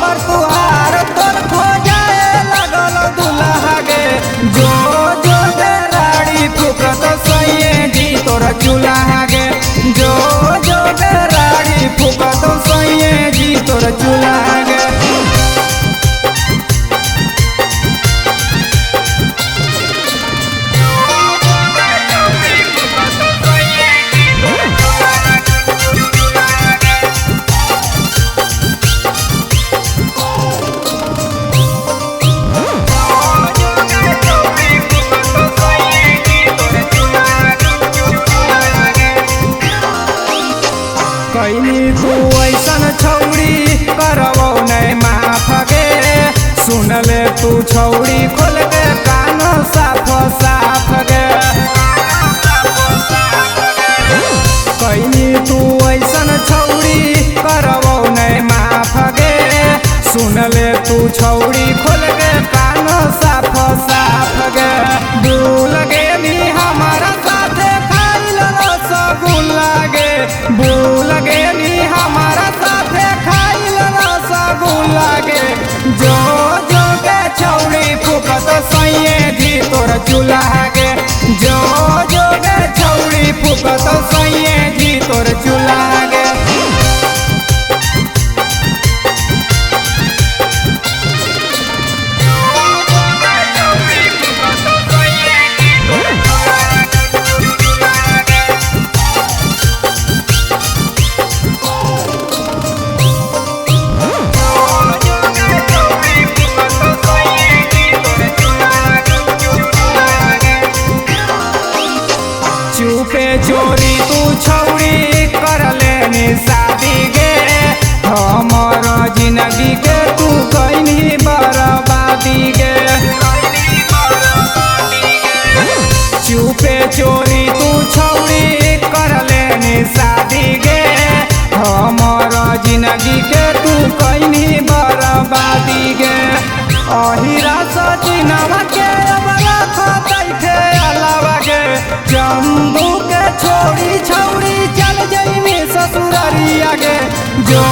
घर तुहार तोर खो जाए लगल दुल्हा गे। जो जो बेराड़ी फुकत सैये जी तोर चूल्हा गे। जो जो बेराड़ी फुकत सैये जी तोर चूल्हा गे। कैली तू ऐसन छौड़ी करबो नहीं माफ गे। सुन ले तू छौड़ी खोल के कान साफ साफ गे। कैली तू ऐसन छौड़ी करबो नहीं माफ गे। सुन ले तू छौड़ी खोल के कान साफ साफ गे। भूल गेली हमारा साथे खाइल रसगुल्ला गे। भूल गेली हमारा साथे खाइल रसगुल्ला गे। जो जो गे छौड़ी फुकत सैये जी तोर चूल्हा गे। जो जो गे छौड़ी फुकत सैये जी तोर चूल्हा गे। चुपे चोरी तू छौड़ी कर लेनी शादी गे। हमर जिंदगी के तू कैनी बर्बादी गे। चुपे चोरी तू छौड़ी कर लेनी शादी गे। हमर जिंदगी के तू कैनी बर्बादी गे। अहिरा सचिनवा के अब रखत थे अलावा गे। जम्बू के छोड़ी छौड़ी चल जइमी ससुररिया गे। जो